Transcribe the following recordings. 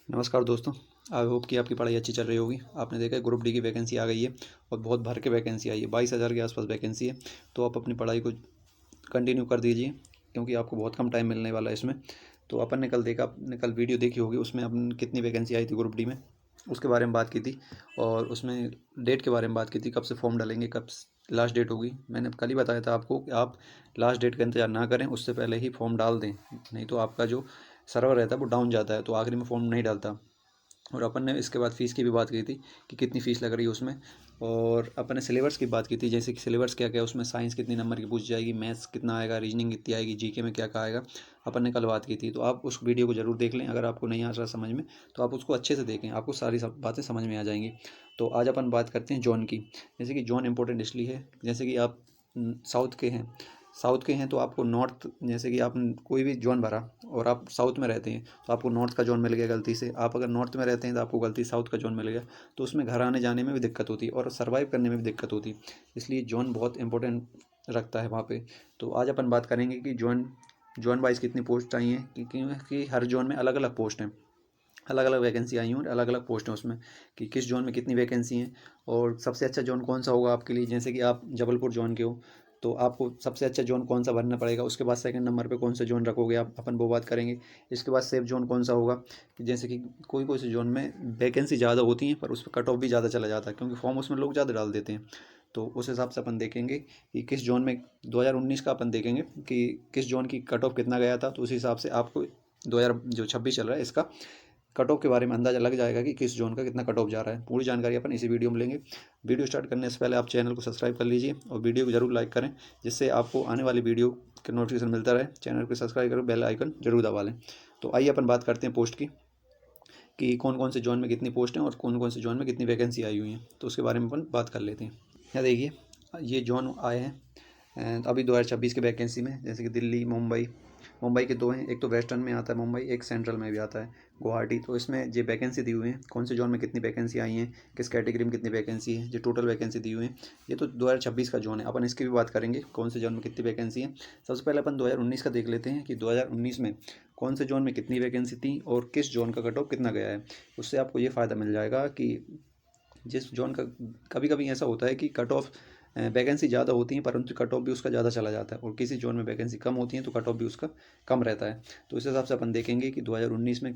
नमस्कार दोस्तों। I hope कि आपकी पढ़ाई अच्छी चल रही होगी। आपने देखा है ग्रुप डी की वैकेंसी आ गई है और बहुत भर के वैकेंसी आई है। 22,000 के आसपास वैकेंसी है। तो आप अपनी पढ़ाई को कंटिन्यू कर दीजिए क्योंकि आपको बहुत कम टाइम मिलने वाला है इसमें। तो अपन ने कल देखा, आपने कल वीडियो देखी होगी, उसमें अपन कितनी वैकेंसी आई थी ग्रुप डी में, उसके बारे में बात की थी। और उसमें डेट के बारे में बात की थी, कब से फॉर्म डालेंगे, कब लास्ट डेट होगी। मैंने कल ही बताया था आपको कि आप लास्ट डेट का इंतज़ार ना करें, उससे पहले ही फॉर्म डाल दें, नहीं तो आपका जो सर्वर रहता है वो डाउन जाता है, तो आखिरी में फॉर्म नहीं डालता। और अपन ने इसके बाद फ़ीस की भी बात की थी कि कितनी फ़ीस लग रही है उसमें। और अपन ने सिलेबस की बात की थी, जैसे कि सिलेबस क्या क्या उसमें, साइंस कितनी नंबर की पूछ जाएगी, मैथ्स कितना आएगा, रीजनिंग कितनी आएगी, जीके में क्या क्या आएगा, अपन ने कल बात की थी। तो आप उस वीडियो को ज़रूर देख लें। अगर आपको नहीं आ रहा समझ में तो आप उसको अच्छे से देखें, आपको सारी सब बातें समझ में आ जाएंगी। तो आज अपन बात करते हैं जॉन की। जैसे कि जॉन इंपॉर्टेंट इसलिए है, जैसे कि आप साउथ के हैं तो आपको नॉर्थ, जैसे कि आप कोई भी जोन भरा और आप साउथ में रहते हैं तो आपको नॉर्थ का जोन मिल गया गलती से। आप अगर नॉर्थ में रहते हैं तो आपको गलती साउथ का जोन मिल गया, तो उसमें घर आने जाने में भी दिक्कत होती है और सर्वाइव करने में भी दिक्कत होती है। इसलिए जोन बहुत इंपॉर्टेंट रखता है वहाँ पे। तो आज अपन बात करेंगे कि जोन जोन वाइज कितनी पोस्ट आई हैं, क्योंकि हर जोन में अलग अलग पोस्ट हैं, अलग अलग वैकेंसी आई हैं और अलग अलग पोस्ट हैं उसमें, कि किस जोन में कितनी वैकेंसी हैं और सबसे अच्छा जोन कौन सा होगा आपके लिए। जैसे कि आप जबलपुर जोन के हो तो आपको सबसे अच्छा जोन कौन सा भरना पड़ेगा, उसके बाद सेकंड नंबर पे कौन सा जोन रखोगे आप, अपन वो बात करेंगे। इसके बाद सेफ जोन कौन सा होगा, कि जैसे कि कोई कोई से जोन में वैकेंसी ज़्यादा होती हैं पर उस पर कट ऑफ भी ज़्यादा चला जाता है, क्योंकि फॉर्म उसमें लोग ज़्यादा डाल देते हैं। तो उस हिसाब से अपन देखेंगे कि किस जोन में 2019 का अपन देखेंगे कि किस जोन की कट ऑफ कितना गया था, तो उस हिसाब से आपको 2026 चल रहा है इसका कट ऑफ के बारे में अंदाज़ा लग जाएगा कि किस जोन का कितना कट ऑफ जा रहा है। पूरी जानकारी अपन इसी वीडियो में लेंगे। वीडियो स्टार्ट करने से पहले आप चैनल को सब्सक्राइब कर लीजिए और वीडियो को जरूर लाइक करें, जिससे आपको आने वाली वीडियो का नोटिफिकेशन मिलता रहे। चैनल को सब्सक्राइब करो, बेल आइकन जरूर दबा लें। तो आइए अपन बात करते हैं पोस्ट की, कि कौन कौन से जोन में कितनी पोस्ट हैं और कौन कौन से जोन में कितनी वैकेंसी आई हुई हैं, तो उसके बारे में अपन बात कर लेते हैं। यहाँ देखिए, ये जोन आए हैं अभी 2026 के वैकेंसी में। जैसे कि दिल्ली, मुंबई के दो हैं, एक तो वेस्टर्न में आता है मुंबई, एक सेंट्रल में भी आता है गुवाहाटी। तो इसमें जो वैकेंसी दी हुई है, कौन से जोन में कितनी वैकेंसी आई हैं, किस कैटेगरी में कितनी वैकेंसी है, जो टोटल वैकेंसी दी हुई है, ये तो 2026 का जोन है। अपन इसकी भी बात करेंगे कौन से जोन में कितनी वैकेंसी है। सबसे पहले अपन 2019 का देख लेते हैं कि 2019 में कौन से जोन में कितनी वैकेंसी थी और किस जोन का कट ऑफ कितना गया है। उससे आपको ये फ़ायदा मिल जाएगा कि जिस जोन का, कभी कभी ऐसा होता है कि कट ऑफ वैकेंसी ज़्यादा होती है परंतु कट ऑफ भी उसका ज़्यादा चला जाता है, और किसी जोन में वैकेंसी कम होती है तो कट ऑफ भी उसका कम रहता है। तो इस हिसाब से अपन देखेंगे कि 2019 में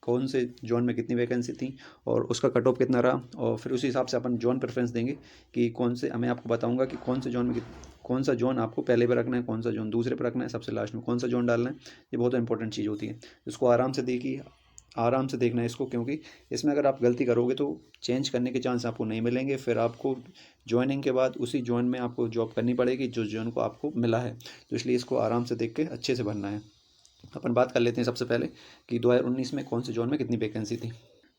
कौन से जोन में कितनी वैकेंसी थी और उसका कट ऑफ कितना रहा, और फिर उसी हिसाब से अपन जोन प्रेफरेंस देंगे कि कौन से, मैं आपको बताऊंगा कि कौन से जोन में कौन सा जोन आपको पहले पे रखना है, कौन सा जोन दूसरे पे रखना है, सबसे लास्ट में कौन सा जोन डालना है। ये बहुत इंपॉर्टेंट चीज़ होती है, इसको आराम से देखिए, आराम से देखना है इसको, क्योंकि इसमें अगर आप गलती करोगे तो चेंज करने के चांस आपको नहीं मिलेंगे। फिर आपको ज्वाइनिंग के बाद उसी जॉन में आपको जॉब करनी पड़ेगी जो जॉन को आपको मिला है। तो इसलिए इसको आराम से देख के अच्छे से भरना है। अपन बात कर लेते हैं सबसे पहले कि 2019 में कौन से जॉन में कितनी वैकेंसी थी।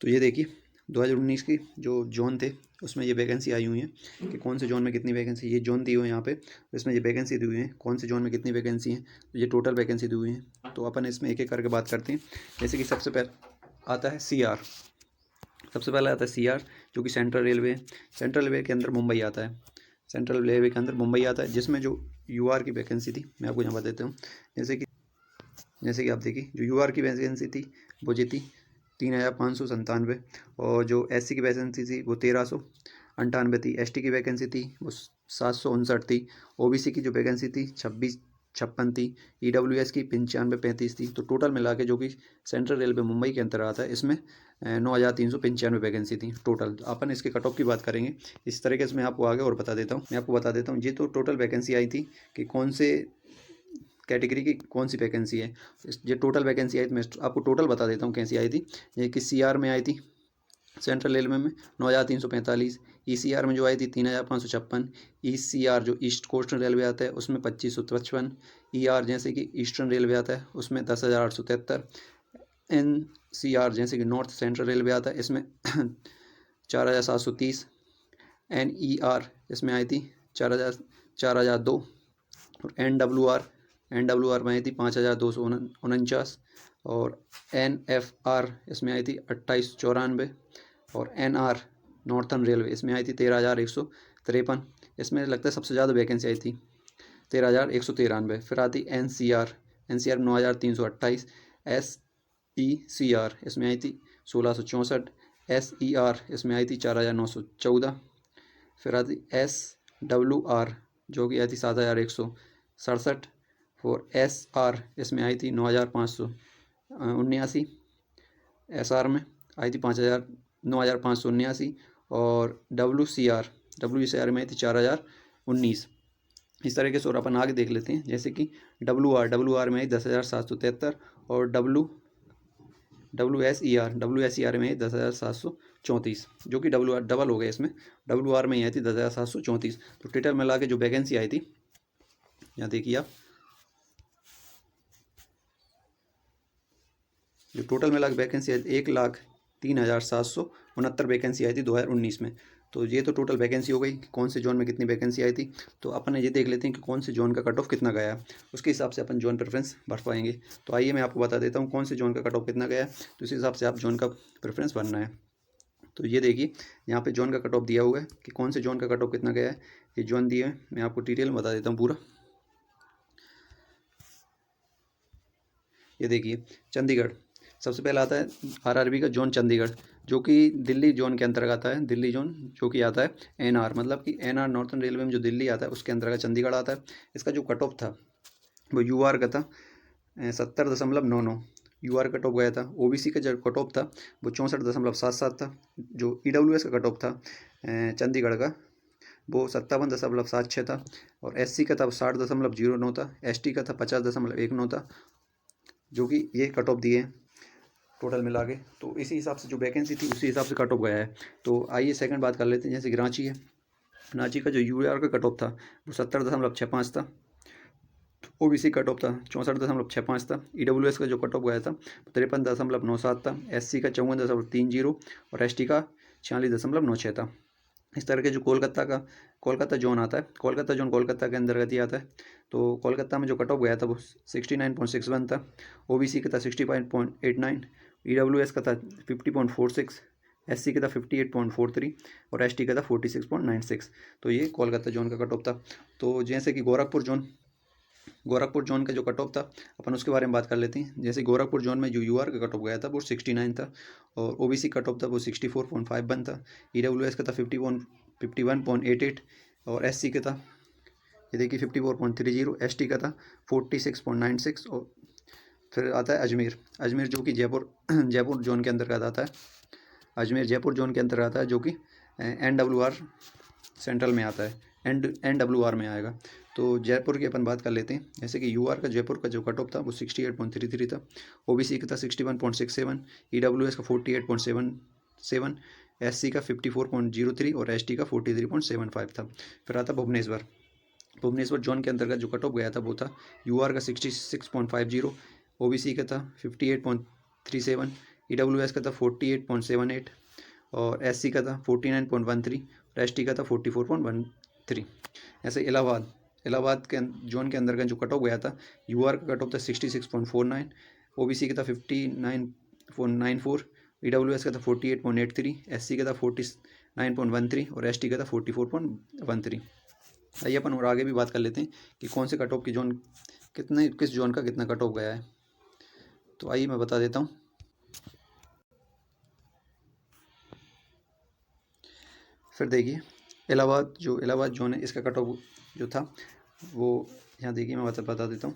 तो ये देखिए, 2019 की जो जोन थे उसमें ये वैकेंसी आई हुई है कि कौन से जोन में कितनी वैकेंसी, ये जोन दी हुई है यहाँ पे, तो इसमें ये वैकेंसी दी हुई है कौन से जोन में कितनी वैकेंसी है, तो ये टोटल वैकेंसी दी हुई है। तो अपन इसमें एक एक करके बात करते हैं। जैसे कि सबसे पहले आता है सी आर। सबसे पहले आता है सी आर, जो कि सेंट्रल रेलवे है। सेंट्रल रेलवे के अंदर मुंबई आता है, सेंट्रल रेलवे के अंदर मुंबई आता है, जिसमें जो यू आर की वैकेंसी थी मैं आपको यहाँ बता देता हूँ। जैसे कि आप देखिए, जो यू आर की वैकेंसी थी वो जी थी 3,597, और जो एस सी की वैकेंसी थी वो 1,398 थी, एस टी की वैकेंसी थी वो 759 थी, ओ बी सी की जो वैकेंसी थी 2656 थी, ई डब्ल्यू एस की 9535 थी। तो टोटल मिला के जो कि सेंट्रल रेलवे मुंबई के अंतर आता है, इसमें 9,395 वैकेंसी थी टोटल। अपन इसके कट ऑफ की बात करेंगे इस तरीके से, मैं आपको आगे और बता देता हूँ। मैं आपको बता देता हूँ ये तो टोटल वैकेंसी आई थी कि कौन से कैटेगरी की कौन सी वैकेंसी है। ये टोटल वैकेंसी आई थी, मैं आपको टोटल बता देता हूँ कैसी आई थी। ये कि सी आर में आई थी सेंट्रल रेलवे में 9,345, ई सी आर में जो आई थी 3,556, ई सी आर जो ईस्ट कोस्टर्न रेलवे आता है उसमें 2,555, ई आर जैसे कि ईस्टर्न रेलवे आता है उसमें 10,873, एन सी आर जैसे कि नॉर्थ सेंट्रल रेलवे आता है इसमें 4,730, एन ई आर इसमें आई थी 4,002, और एन डब्ल्यू आर में आई थी 5,249, और एन एफ आर इसमें आई थी 2,894, और एन आर नॉर्थर्न रेलवे इसमें आई थी 13,153। इसमें लगता है सबसे ज़्यादा वैकेंसी आई थी 13,193। फिर आती एन सी आर में 9,328, एस SECR इसमें आई थी 1664, SER इसमें आई थी 4914। फिर आती SWR जो कि आई थी 7167। और SR इसमें आई थी 9579। SR में आई थी 9579। और WCR में आई थी 4019। इस तरीके से और अपन आगे देख लेते हैं, जैसे कि WR में आई 10,773 और WSER में आई 10,734, जो कि WR डबल हो गया इसमें। WR में ही आई थी 10,734। तो टोटल मिला के जो वैकेंसी आई थी, यहाँ देखिए आप, जो टोटल मिला के वैकेंसी आई 1,03,769 वैकेंसी आई थी 2019 में। तो ये तो टोटल वैकेंसी हो गई कि कौन से जोन में कितनी वैकेंसी आई थी। तो अपन ये देख लेते हैं कि कौन से जोन का कट ऑफ कितना गया है, उसके हिसाब से अपन जोन प्रेफरेंस भर पाएंगे। तो आइए मैं आपको बता देता हूँ कौन से जोन का कट ऑफ कितना गया है, तो उस हिसाब से आप जोन का प्रेफरेंस भरना है। तो ये देखिए यहाँ पे जोन का कट ऑफ दिया हुआ है कि कौन से जोन का कट ऑफ कितना गया है। ये जोन दिए हैं, मैं आपको डिटेल में बता देता हूँ पूरा। ये देखिए चंडीगढ़ सबसे पहला आता है RRB का जोन चंडीगढ़, जो कि दिल्ली जोन के अंतर्गत आता है। दिल्ली जोन जो कि आता है NR, मतलब कि NR नॉर्थन रेलवे में जो दिल्ली आता है उसके अंतर्गत चंडीगढ़ आता है। इसका जो कट ऑफ था वो UR का था 70.99 UR कट ऑफ गया था। OBC का जो कट ऑफ था वो 64.77 था। जो EWS का कट ऑफ था चंडीगढ़ का वो 57.76 था। और SC का था 60.09 था। ST का था 50.19 था, जो कि ये कट ऑफ दिए टोटल मिला के। तो इसी हिसाब से जो वैकेंसी थी उसी हिसाब से कट ऑफ गया है। तो आइए सेकंड बात कर लेते हैं, जैसे कि रांची है। रांची का जो UR का कट ऑफ था वो 70.65 था। OBC कट ऑफ था 64.65 था। EWS का जो कट ऑफ गया था 53.97 था। SC का 54.30 और ST का 46.96 था। इस तरह के जो कोलकाता जोन आता है, कोलकाता जोन कोलकाता के अंतर्गत ही आता है। तो कोलकाता में जो कट ऑफ गया था वो 69.61 था। OBC का था 65.89, EWS का था 50.46, SC का था 58.43 और ST का था 46.96। तो ये कोलकाता जोन का कट ऑफ था। तो जैसे कि गोरखपुर जोन का जो कट ऑफ था अपन उसके बारे में बात कर लेते हैं। जैसे गोरखपुर जोन में जो UR का कट ऑफ गया था वो 69 था। और OBC कट ऑफ था वो 64.51 था। EWS का था 51.88 और SC का था ये देखिए 54.30, ST का था 46.96। और फिर आता है अजमेर जो कि जयपुर जोन के अंतर्गत आता है। अजमेर जयपुर जोन के अंतर्गत आता है, जो कि NWR सेंट्रल में आता है, NWR में आएगा। तो जयपुर की अपन बात कर लेते हैं। जैसे कि UR का जयपुर का जो कट ऑफ था वो 68.33 था। OBC का था 61.67, EWS का 48.77, SC का 54.03 और ST का 43.75 था। फिर आता भुवनेश्वर जोन के अंतर्गत जो कट ऑफ गया था वो था UR का 66.50, OBC का था 58.37, EWS का था 48.78 और SC का था 49.13 और ST का था 44.13। ऐसे इलाहाबाद के जोन के अंतर्गत जो कट ऑफ गया था UR का कट ऑफ था 66.49, OBC का था 59.94, EWS का था 48.83, SC का था 49.13 और ST का था 44.13। आइए अपन और आगे भी बात कर लेते हैं कि कौन से कट ऑफ की जोन किस जोन का कितना कट ऑफ गया है। तो आइए मैं बता देता हूँ। फिर देखिए इलाहाबाद जोन है, इसका कट ऑफ जो था वो यहाँ देखिए मैं बता देता हूँ।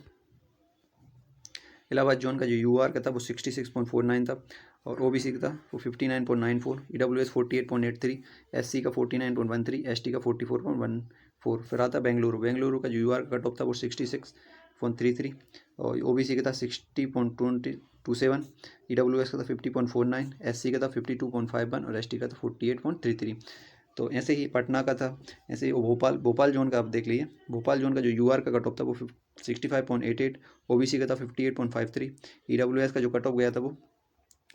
इलाहाबाद जोन का जो UR का था वो 66.49 था और OBC का था वो 59.94, EWS 48.83, SC का 49.13, ST का 44.14। फिर आता बेंगलुरु का जो UR का कट ऑफ था वो 66.33 और OBC का था 60.27, EWS का था 50.49, SC का था 52.51 और ST का था 48.33। तो ऐसे ही पटना का था, ऐसे ही भोपाल जोन का आप देख लीजिए। भोपाल जोन का जो UR का कट ऑफ था वो 65.88, OBC का था 58.53, EWS का जो कट ऑफ गया था वो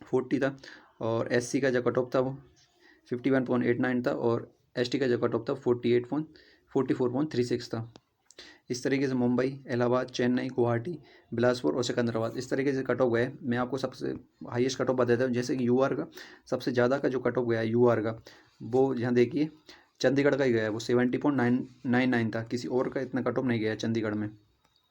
40 था और SC का जो कट ऑफ था वो 51.89 था और ST का जो कट ऑफ था 44.36 था। इस तरीके से मुंबई, इलाहाबाद, चेन्नई, गुवाहाटी, बिलासपुर और सिकंदराबाद इस तरीके से कट ऑफ गए। मैं आपको सबसे हाईएस्ट कट ऑफ बता देता हूँ। जैसे कि UR का सबसे ज़्यादा का जो कट ऑफ गया है UR का वो यहाँ देखिए चंडीगढ़ का ही गया है, वो 70.99 था। किसी और का इतना कट ऑफ नहीं गया है चंडीगढ़ में।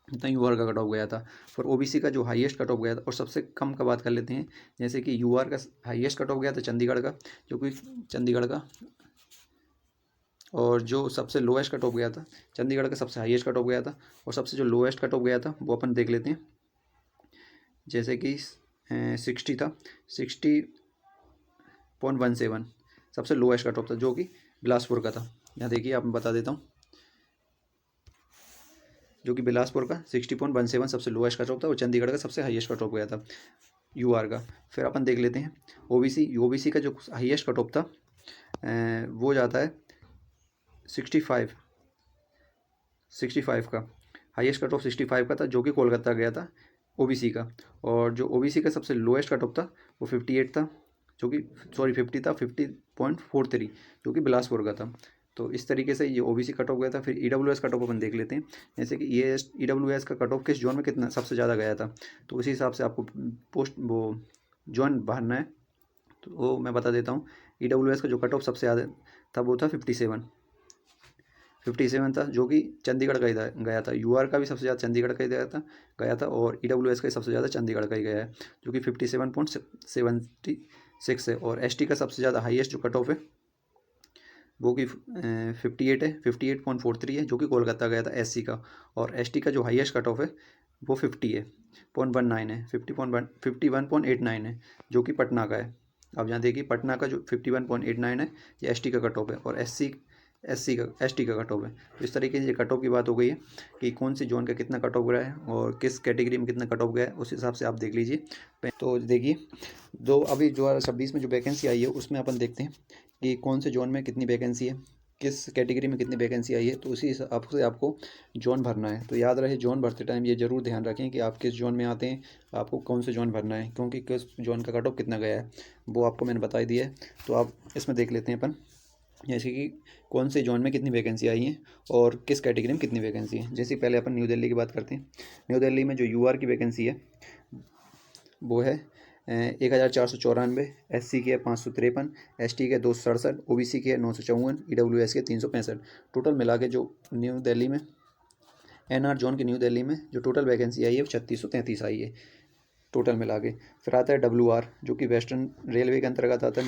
इतना यूआर का कट ऑफ गया था। फिर ओबीसी का जो हाईएस्ट कट ऑफ गया था और सबसे कम का बात कर लेते हैं, जैसे कि यूआर का हाईएस्ट कट ऑफ गया था चंडीगढ़ का, जो कि चंडीगढ़ का, और जो सबसे लोएस्ट कट ऑफ गया था चंडीगढ़ का, सबसे हाईएस्ट कट ऑफ गया था, और सबसे जो लोएस्ट कट ऑफ गया था वो अपन देख लेते हैं। जैसे कि 60 था, 60.17 सबसे लोएस्ट कट ऑफ था, जो कि बिलासपुर का था। यहाँ देखिए आप, मैं बता देता हूँ, जो कि बिलासपुर का 60.17 सबसे लोएस्ट कट ऑफ था, और चंडीगढ़ का सबसे हाईएस्ट कट ऑफ गया था यूआर का। फिर अपन देख लेते हैं ओबीसी का जो हाईएस्ट कट ऑफ था वो जाता है 65 का हाईएस्ट कट ऑफ 65 का था, जो कि कोलकाता गया था ओबीसी का। और जो ओबीसी का सबसे लोएस्ट कट ऑफ था वो 58 था, जो कि 50 था, 50.43, जो कि बिलासपुर का था। तो इस तरीके से ये ओबीसी कट ऑफ गया था। फिर ईडब्ल्यूएस कट ऑफ अपन देख लेते हैं, जैसे कि ये ईडब्ल्यूएस का कट ऑफ किस जोन में कितना सबसे ज़्यादा गया था, तो उसी हिसाब से आपको पोस्ट वो जोन भरना है। तो वो मैं बता देता हूँ, ईडब्ल्यूएस का जो कट ऑफ सबसे ज़्यादा था वो था 57 था, जो कि चंडीगढ़ का ही गया था। यूआर का भी सबसे ज़्यादा चंडीगढ़ का ही गया था, और ईडब्ल्यूएस का सबसे ज़्यादा चंडीगढ़ का ही गया है, जो कि 57.76 है। और एसटी का सबसे ज़्यादा हाईएस्ट जो कट ऑफ है वो कि 58 है, 58.43 है, जो कि कोलकाता गया था एससी का। और एसटी का जो हाईएस्ट कट ऑफ है वो 50 है, 0.19 है, 51.89 है, जो कि पटना का है। अब यहाँ देखिए, पटना का जो 51.89 है ये एसटी का कट ऑफ है, और एसटी का कट ऑफ है। तो इस तरीके से ये कट ऑफ की बात हो गई है कि कौन सी जोन का कितना कट ऑफ गया है और किस कैटेगरी में कितना कट ऑफ गया है, उस हिसाब से आप देख लीजिए। तो देखिए, अभी 2026 में जो वैकेंसी आई है उसमें अपन देखते हैं कि कौन से जोन में कितनी वैकेंसी है, किस कैटेगरी में कितनी वैकेंसी आई है, तो उसी हिसाब से आपको जोन भरना है। तो याद रहे, जोन भरते टाइम ये ज़रूर ध्यान रखें कि आप किस जोन में आते हैं, आपको कौन से जोन भरना है, क्योंकि किस जोन का कट ऑफ कितना गया है वो आपको मैंने बता ही दिया है। तो आप इसमें देख लेते हैं अपन, जैसे कि कौन से जोन में कितनी वैकेंसी आई है और किस कैटेगरी में कितनी वैकेंसी है। जैसे पहले अपन न्यू दिल्ली की बात करते हैं। न्यू दिल्ली में जो यूआर की वैकेंसी है वो है 1494, एससी की है 553, एसटी के 267, ओबीसी के 954, ईडब्ल्यूएस के 365। टोटल मिला के जो न्यू दिल्ली में एनआर जोन की न्यू दिल्ली में जो टोटल वैकेंसी आई है वो 3633 आई है टोटल मिला के। फिर आता है WR, जो कि वेस्टर्न रेलवे के अंतर्गत आता है,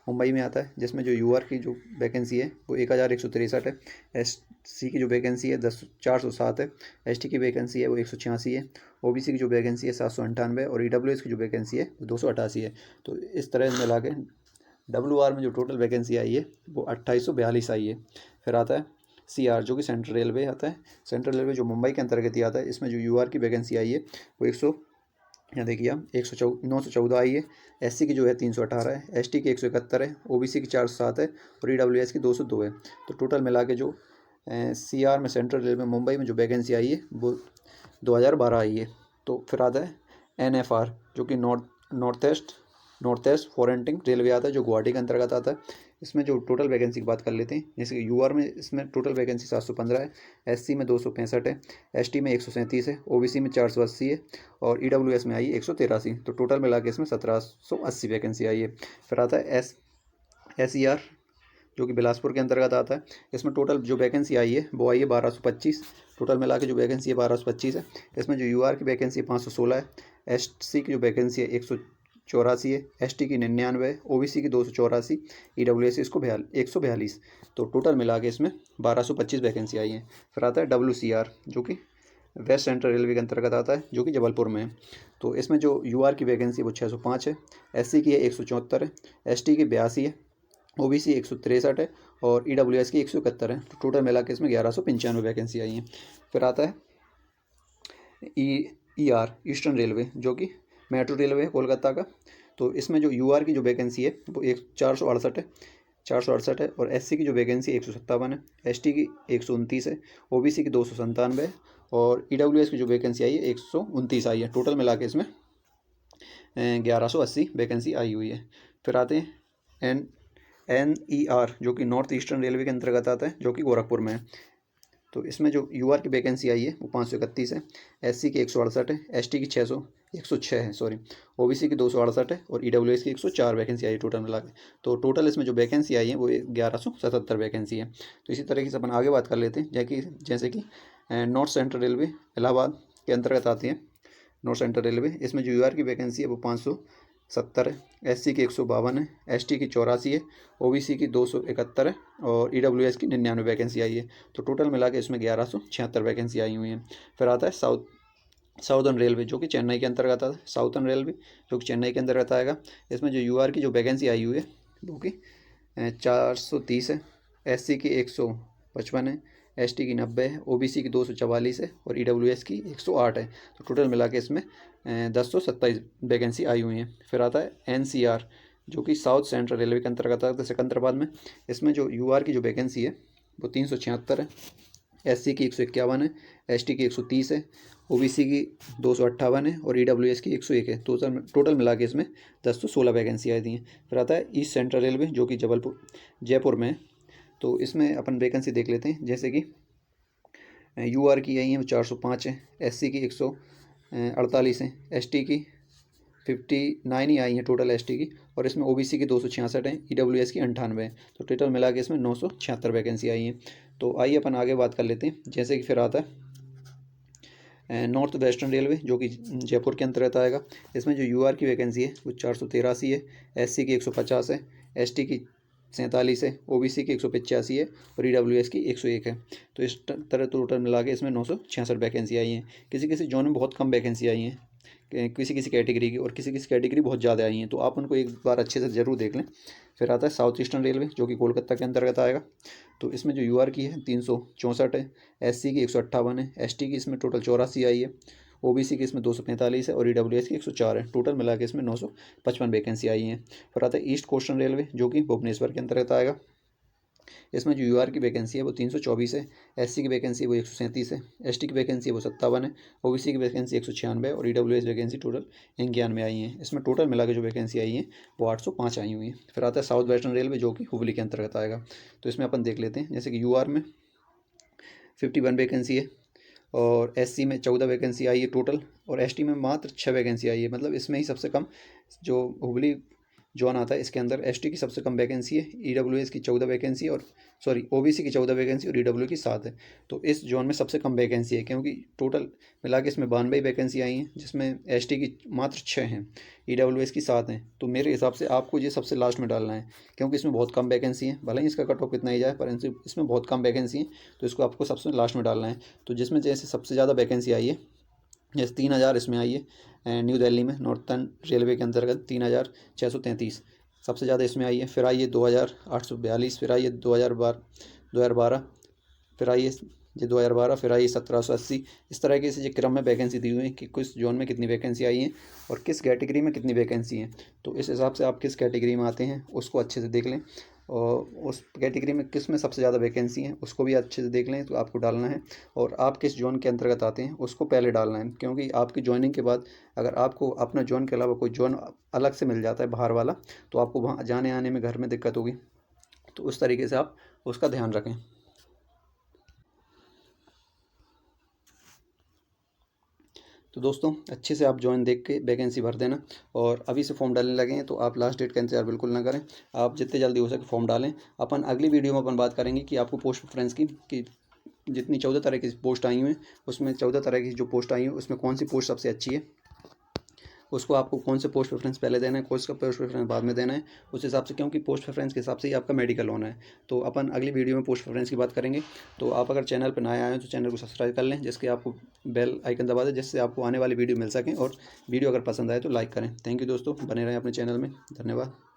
मुंबई में आता है, जिसमें जो यूआर की जो वैकेंसी है वो 1163 है। एससी की जो वैकेंसी है 407 है, एसटी की वैकेंसी है वो 186 है, ओबीसी की जो वैकेंसी है 798, और ईडब्ल्यूएस की जो वैकेंसी है वो 288 है। तो इस तरह मिला के WR में जो टोटल वैकेंसी आई है वो 2842 आई है। फिर आता है CR, जो कि सेंट्रल रेलवे आता है, सेंट्रल रेलवे जो मुंबई के अंतर्गत ही आता है। इसमें जो यूआर की वैकेंसी आई है वो यहाँ देखिए आप 914 आई है, एससी की जो है 318 है, एसटी की 171 है, ओबीसी की 407 है, और ईडब्ल्यूएस की 202 है। तो टोटल मिला के जो CR में सेंट्रल रेलवे मुंबई में जो वैकेंसी आई है वो 2012 आई है। तो फिर आता है NFR, जो कि नॉर्थ ईस्ट फॉरेंटिंग रेलवे आता है, जो गुवाहाटी के अंतर्गत आता है। इसमें जो टोटल वैकेंसी की बात कर लेते हैं, जैसे कि यूआर में इसमें टोटल वैकेंसी 715 है, एससी में 265 है, एसटी में 137 है, ओबीसी में 480 है, और ईडब्ल्यूएस में आई है 183। तो टोटल मिला के इसमें 1780 वैकेंसी आई है। फिर आता है SER, जो कि बिलासपुर के अंतर्गत आता है। इसमें टोटल जो वैकेंसी आई है वो आई है 1225। टोटल मिला के जो वैकेंसी है 1225 है। इसमें जो यूआर की वैकेंसी 516 है, एससी की जो वैकेंसी है 184 है, एसटी की 99 है, ओबीसी की 284, ईडब्ल्यूएस इसको 142। तो टोटल मिला के इसमें 1225 वैकेंसी आई है। फिर आता है WCR, जो कि वेस्ट सेंट्रल रेलवे के अंतर्गत आता है, जो कि जबलपुर में है। तो इसमें जो यूआर की वैकेंसी वो 605 है, एससी की है 174 है, एसटी की 82 है, ओबीसी 163 है, और ईडब्ल्यूएस की 171 है। तो टोटल मिला के इसमें 1195 वैकेंसी आई है। फिर आता है ER, ईस्टर्न रेलवे, जो कि मेट्रो रेलवे है कोलकाता का। तो इसमें जो यूआर की जो वैकेंसी है वो 468 है, और एससी की जो वैकेंसी 157 है, एसटी की 129 है, ओबीसी की 297 है, और ईडब्ल्यूएस की जो वैकेंसी आई है 129 आई है। टोटल मिला के इसमें 1180 वैकेंसी आई हुई है। फिर आते हैं NER, जो कि नॉर्थ ईस्टर्न रेलवे के अंतर्गत आता है, जो कि गोरखपुर में है। तो इसमें जो यूआर की वैकेंसी आई है वो 531 है, एससी की 168 है, एसटी की 106 है सॉरी, ओबीसी की 268 है, और ईडब्ल्यूएस की 104 वैकेंसी आई है टोटल मिला के। तो टोटल इसमें जो वैकेंसी आई है वो 1177 वैकेंसी है। तो इसी तरीके से अपन आगे बात कर लेते हैं, जैसे कि नॉर्थ सेंट्रल रेलवे इलाहाबाद के अंतर्गत आती है। नॉर्थ सेंट्रल रेलवे, इसमें जो यूआर की वैकेंसी है वो 570 है, एससी की 152 है, एसटी की 84 है, ओबीसी की 271 है और ईडब्ल्यूएस की 99 वैकेंसी आई है। तो टोटल मिला के इसमें 1176 वैकेंसी आई हुई हैं। फिर आता है साउदर्न रेलवे, जो कि चेन्नई के अंतर्गत आता है। साउदर्न रेलवे जो कि चेन्नई के अंतर्गत आएगा। इसमें जो यूआर की जो वैकेंसी आई हुई है वो कि 430 है, एससी की 155 है, एसटी की 90 है, ओबीसी की 244 है और ईडब्ल्यूएस की 108 है। तो टोटल मिला के इसमें 1027 वैकेंसी आई हुई हैं। फिर आता है एनसीआर, जो कि साउथ सेंट्रल रेलवे के अंतर्गत आता है सिकंदराबाद में। इसमें जो यूआर की जो वैकेंसी है वो 376 है, एससी की 151 है, एसटी की 130 है, ओबीसी की 258 है और ईडब्ल्यूएस की 101 है। टोटल मिला के इसमें 1016 वैकेंसी आई थी हैं। फिर आता है ईस्ट सेंट्रल रेलवे, जो कि जयपुर में है। तो इसमें अपन वैकेंसी देख लेते हैं। जैसे कि यूआर की आई है वो 405 है, एससी की 148 है, एसटी की 59 ही आई हैं टोटल एसटी की, और इसमें ओबीसी की 266 है, ईडब्ल्यूएस की 98 है। तो टोटल मिला के इसमें 976 वैकेंसी आई हैं। तो आइए अपन आगे बात कर लेते हैं। जैसे कि फिर आता है नॉर्थ वेस्टर्न रेलवे, जो कि जयपुर के अंतर्गत आएगा। इसमें जो यूआर की वैकेंसी है वो 483 है, एससी की 150 है, एसटी की 47 है, ओबीसी की 185 है और ईडब्ल्यूएस की 101 है। तो इस तरह टोटल मिला के इसमें 966 वैकेंसी आई हैं। किसी किसी जोन में बहुत कम वैकेंसी आई हैं, किसी किसी कैटेगरी की, और किसी किसी कैटेगरी बहुत ज़्यादा आई हैं। तो आप उनको एक बार अच्छे से ज़रूर देख लें। फिर आता है साउथ ईस्टर्न रेलवे, जो कि कोलकाता के अंतर्गत आएगा। तो इसमें जो यूआर की है 364 है, एससी की 158 है, एसटी की इसमें टोटल 84 आई है, ओबीसी की इसमें 245 है और ईडब्ल्यूएस की 104 है। टोटल मिला के इसमें 955 वैकेंसी आई हैं। फिर आता है ईस्ट कोस्टर्न रेलवे, जो कि भुवनेश्वर के अंतर्गत आएगा। इसमें जो यूआर की वैकेंसी है वो 324 है, एससी की वैकेंसी वो 137 है, एसटी की वैकेंसी वो 57 है, ओबीसी की वैकेंसी 196 है और ईडब्ल्यूएस वैकेंसी टोटल 91 आई हैं। इसमें टोटल मिला के जो वैकेंसी आई है वो 805 आई हुई है। फिर आता है साउथ वेस्टर्न रेलवे, जो कि हुबली के अंतर्गत आएगा। तो इसमें अपन देख लेते हैं। जैसे कि यूआर में 51 वैकेंसी है और एससी में 14 वैकेंसी आई है टोटल, और एसटी में मात्र 6 वैकेंसी आई है। मतलब इसमें ही सबसे कम जो हुबली जोन आता है इसके अंदर एसटी की सबसे कम वैकेंसी है, ईडब्ल्यूएस की 14 वैकेंसी और ओबीसी की 14 वैकेंसी और ईडब्ल्यू की 7 है। तो इस जोन में सबसे कम वैकेंसी है, क्योंकि टोटल मिला के इसमें 92 वैकेंसी आई हैं, जिसमें एसटी की मात्र 6 हैं, ईडब्ल्यूएस की 7 हैं। तो मेरे हिसाब से आपको ये सबसे लास्ट में डालना है, क्योंकि इसमें बहुत कम वैकेंसी है। भले ही इसका कट ऑफ कितना ही जाए, पर इसमें बहुत कम वैकेंसी है, तो इसको आपको सबसे लास्ट में डालना है। तो जिसमें जैसे सबसे ज़्यादा वैकेंसी आई है, जैसे 3000 इसमें आई है न्यू दिल्ली में नॉर्थर्न रेलवे के अंतर्गत 3633 सबसे ज़्यादा इसमें आई है। फिर आई है 2842, फिर आई है 2012, फिर आई है ये 2012, फिर आई है 1780। इस तरह के से ये क्रम में वैकेंसी दी हुई है कि किस जोन में कितनी वैकेंसी आई है और किस कैटेगरी में कितनी वैकेंसी है। तो इस हिसाब से आप किस कैटेगरी में आते हैं उसको अच्छे से देख लें, और उस कैटेगरी में किस में सबसे ज़्यादा वैकेंसी है उसको भी अच्छे से देख लें। तो आपको डालना है, और आप किस जोन के अंतर्गत आते हैं उसको पहले डालना है, क्योंकि आपकी ज्वाइनिंग के बाद अगर आपको अपना जोन के अलावा कोई जोन अलग से मिल जाता है बाहर वाला, तो आपको वहाँ जाने आने में घर में दिक्कत होगी। तो उस तरीके से आप उसका ध्यान रखें। तो दोस्तों अच्छे से आप जॉइन देख के वैकेंसी भर देना, और अभी से फॉर्म डालने लगे हैं तो आप लास्ट डेट का इंतजार बिल्कुल ना करें। आप जितने जल्दी हो सके फॉर्म डालें। अपन अगली वीडियो में अपन बात करेंगे कि आपको पोस्ट प्रेफरेंस की कि जितनी 14 तरह की पोस्ट आई हुई हैं उसमें 14 तरह की जो पोस्ट आई हैं उसमें कौन सी पोस्ट सबसे अच्छी है, उसको आपको कौन से पोस्ट प्रेफरेंस पहले देना है, कौन सा पोस्ट प्रेफरेंस बाद में देना है, उस हिसाब से, क्योंकि पोस्ट प्रेफरेंस के हिसाब से ही आपका मेडिकल होना है। तो अपन अगली वीडियो में पोस्ट प्रेफरेंस की बात करेंगे। तो आप अगर चैनल पर नए आए हैं तो चैनल को सब्सक्राइब कर लें, जिसके आपको बेल आइकन दबा दें, जिससे आपको आने वाली वीडियो मिल सकें, और वीडियो अगर पसंद आए तो लाइक करें। थैंक यू दोस्तों, बने रहें अपने चैनल में। धन्यवाद।